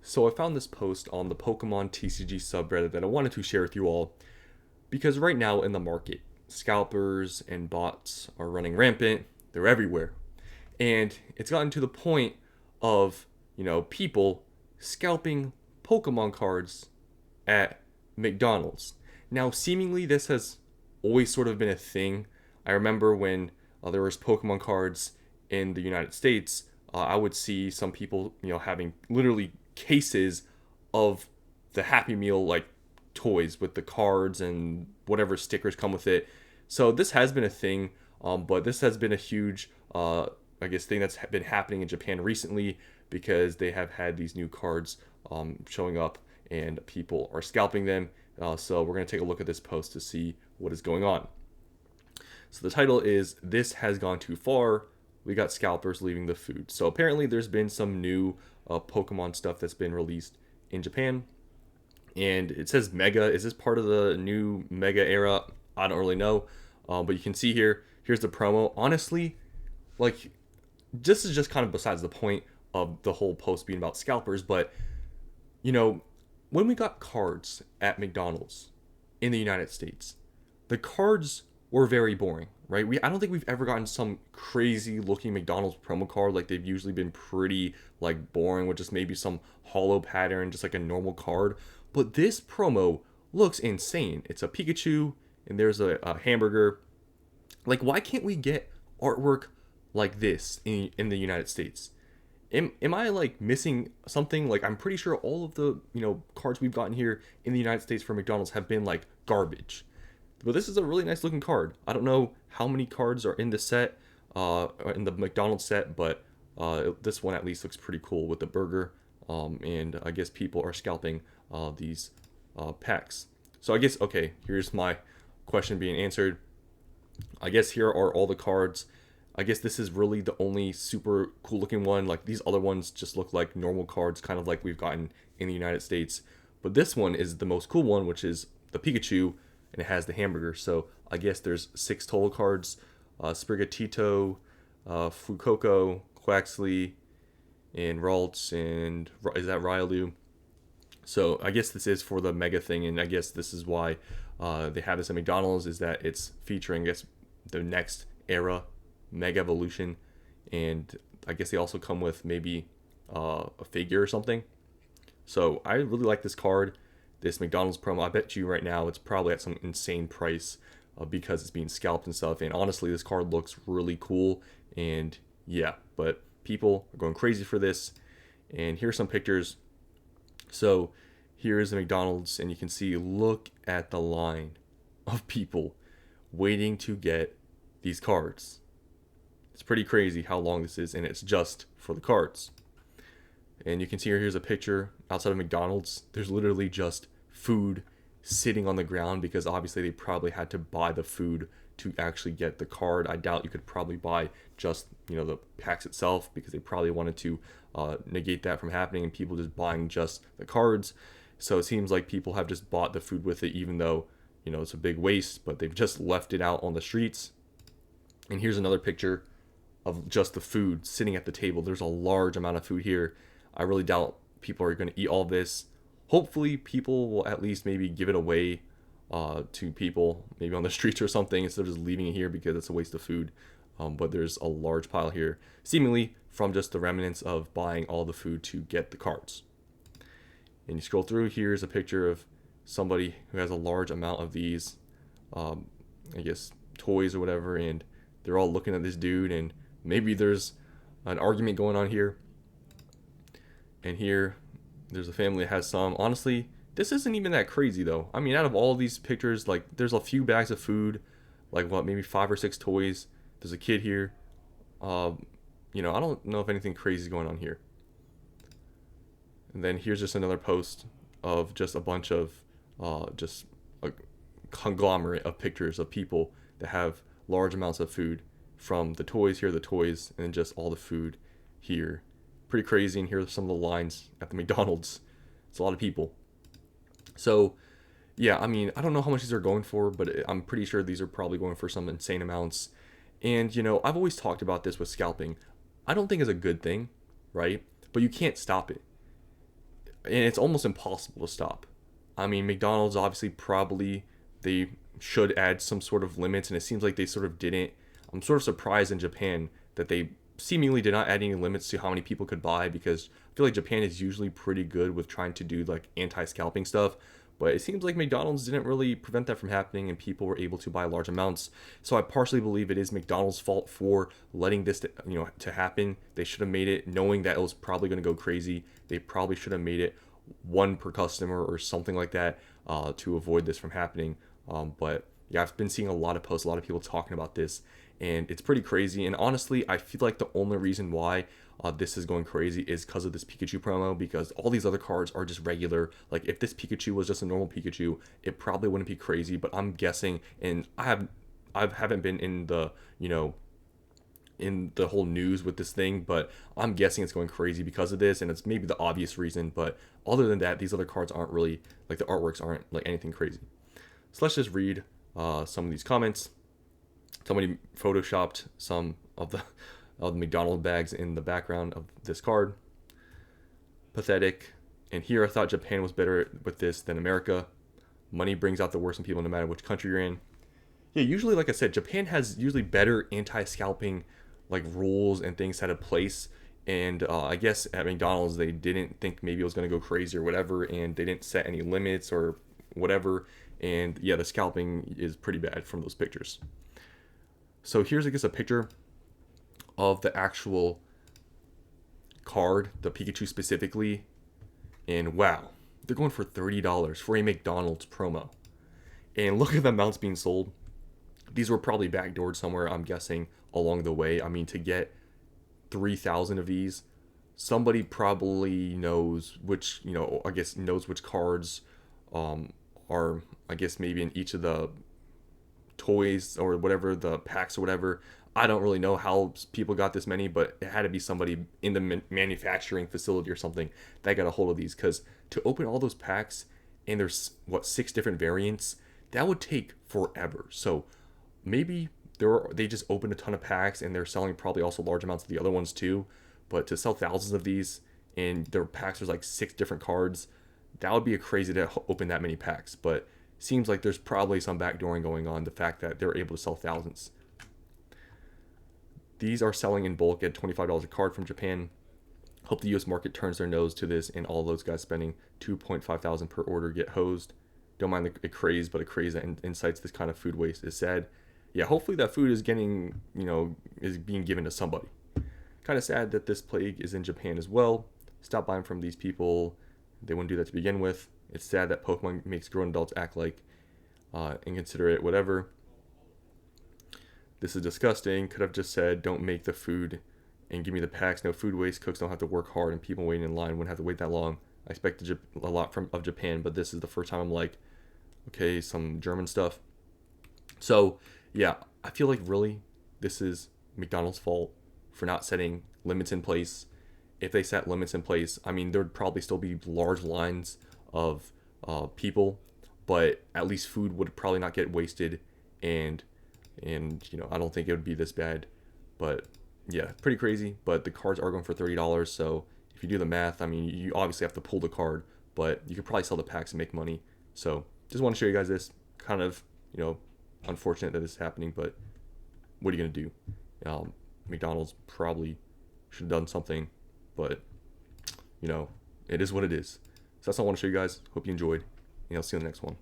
So I found this post on the Pokemon TCG subreddit that I wanted to share with you all because right now in the market, scalpers and bots are running rampant. They're everywhere. And it's gotten to the point of, people scalping Pokemon cards at McDonald's. Now, seemingly this has always sort of been a thing. I remember when there was Pokemon cards in the United States, I would see some people, having literally cases of the Happy Meal like toys with the cards and whatever stickers come with it. So this has been a thing, but this has been a huge, thing that's been happening in Japan recently because they have had these new cards showing up and people are scalping them. So we're going to take a look at this post to see what is going on. So the title is "This Has Gone Too Far. We got scalpers leaving the food." So apparently there's been some new Pokemon stuff that's been released in Japan. And it says Mega. Is this part of the new Mega era? I don't really know. But you can see here's the promo. Honestly, like, this is just kind of besides the point of the whole post being about scalpers. But, when we got cards at McDonald's in the United States, the cards were very boring, right? I don't think we've ever gotten some crazy looking McDonald's promo card. Like, they've usually been pretty like boring with just maybe some hollow pattern, just like a normal card. But this promo looks insane. It's a Pikachu and there's a hamburger. Like, why can't we get artwork like this in the United States? Am I like missing something? Like, I'm pretty sure all of the cards we've gotten here in the United States for McDonald's have been like garbage. But this is a really nice looking card. I don't know how many cards are in the set, in the McDonald's set, but this one at least looks pretty cool with the burger. And I guess people are scalping these packs. So I guess, okay, here's my question being answered. I guess here are all the cards. I guess this is really the only super cool looking one. Like, these other ones just look like normal cards, kind of like we've gotten in the United States. But this one is the most cool one, which is the Pikachu, and it has the hamburger. So I guess there's 6 total cards. Sprigatito, Fuecoco, Quaxley, and Ralts, and is that Riolu? So I guess this is for the Mega thing, and I guess this is why they have this at McDonald's, is that it's featuring, I guess, the next era Mega Evolution, and I guess they also come with maybe a figure or something. So I really like this card, this McDonald's promo. I bet you right now it's probably at some insane price because it's being scalped and stuff. And honestly, this card looks really cool. And yeah, but people are going crazy for this. And here's some pictures. So here's the McDonald's, and you can see, look at the line of people waiting to get these cards. It's pretty crazy how long this is, and it's just for the cards. And you can see here's a picture outside of McDonald's. There's literally just food sitting on the ground because obviously they probably had to buy the food to actually get the card. I doubt you could probably buy just the packs itself because they probably wanted to negate that from happening and people just buying just the cards. So it seems like people have just bought the food with it, even though it's a big waste, but they've just left it out on the streets. And here's another picture of just the food sitting at the table. There's a large amount of food here. I really doubt people are going to eat all this. Hopefully people will at least maybe give it away to people maybe on the streets or something instead of just leaving it here because it's a waste of food. But there's a large pile here, seemingly from just the remnants of buying all the food to get the cards. And you scroll through, here's a picture of somebody who has a large amount of these, I guess, toys or whatever, and they're all looking at this dude, and maybe there's an argument going on here. And here, there's a family that has some. Honestly, this isn't even that crazy, though. I mean, out of all these pictures, like, there's a few bags of food, like, maybe 5 or 6 toys. There's a kid here. I don't know if anything crazy is going on here. And then here's just another post of just a bunch of, just a conglomerate of pictures of people that have large amounts of food. From the toys, here are the toys, and just all the food here. Pretty crazy, and here are some of the lines at the McDonald's. It's a lot of people. So, yeah, I mean, I don't know how much these are going for, but I'm pretty sure these are probably going for some insane amounts. And, I've always talked about this with scalping. I don't think it's a good thing, right? But you can't stop it. and it's almost impossible to stop. I mean, McDonald's obviously probably they should add some sort of limits, and it seems like they sort of didn't. I'm sort of surprised in Japan that they seemingly did not add any limits to how many people could buy, because I feel like Japan is usually pretty good with trying to do like anti-scalping stuff. But it seems like McDonald's didn't really prevent that from happening, and people were able to buy large amounts. So I partially believe it is McDonald's fault for letting this, to happen. They should have made it knowing that it was probably going to go crazy. They probably should have made it one per customer or something like that, to avoid this from happening. But yeah, I've been seeing a lot of posts, a lot of people talking about this, and it's pretty crazy. And honestly, I feel like the only reason why this is going crazy is because of this Pikachu promo, because all these other cards are just regular. Like if this Pikachu was just a normal Pikachu, it probably wouldn't be crazy. But I'm guessing, and I haven't been in the in the whole news with this thing, but I'm guessing it's going crazy because of this, and it's maybe the obvious reason. But other than that, these other cards aren't really, like, the artworks aren't like anything crazy. So let's just read some of these comments. Somebody photoshopped some of the McDonald's bags in the background of this card. Pathetic. And here I thought Japan was better with this than America. Money brings out the worst in people no matter which country you're in. Yeah, usually, like I said, Japan has usually better anti-scalping like rules and things set in place. And I guess at McDonald's they didn't think maybe it was going to go crazy or whatever, and they didn't set any limits or whatever. And yeah, the scalping is pretty bad from those pictures. So here's, I guess, a picture of the actual card, the Pikachu specifically, and wow, they're going for $30 for a McDonald's promo. And look at the amounts being sold. These were probably backdoored somewhere, I'm guessing, along the way. I mean, to get 3,000 of these, somebody probably knows which, I guess knows which cards are, I guess, maybe in each of the toys or whatever, the packs or whatever. I don't really know how people got this many, but it had to be somebody in the manufacturing facility or something that got a hold of these, because to open all those packs, and there's, 6 different variants, that would take forever. So maybe they just opened a ton of packs and they're selling probably also large amounts of the other ones too. But to sell thousands of these and their packs, there's like 6 different cards, that would be a crazy to open that many packs. But seems like there's probably some backdooring going on, the fact that they're able to sell thousands. These are selling in bulk at $25 a card from Japan. Hope the US market turns their nose to this, and all those guys spending $2,500 per order get hosed. Don't mind a craze, but a craze that incites this kind of food waste is sad. Yeah, hopefully that food is getting, is being given to somebody. Kind of sad that this plague is in Japan as well. Stop buying from these people. They wouldn't do that to begin with. It's sad that Pokemon makes grown adults act like inconsiderate, whatever. This is disgusting. Could have just said, don't make the food and give me the packs. No food waste. Cooks don't have to work hard, and people waiting in line wouldn't have to wait that long. I expected a lot of Japan, but this is the first time I'm like, okay, some German stuff. So yeah, I feel like really this is McDonald's fault for not setting limits in place. If they set limits in place, I mean, there'd probably still be large lines of people, but at least food would probably not get wasted, and I don't think it would be this bad. But yeah, pretty crazy. But the cards are going for $30, so if you do the math, I mean, you obviously have to pull the card, but you could probably sell the packs and make money. So just want to show you guys this. Kind of, unfortunate that this is happening, but what are you going to do? McDonald's probably should have done something, but, it is what it is. So that's all I want to show you guys. Hope you enjoyed, and I'll see you in the next one.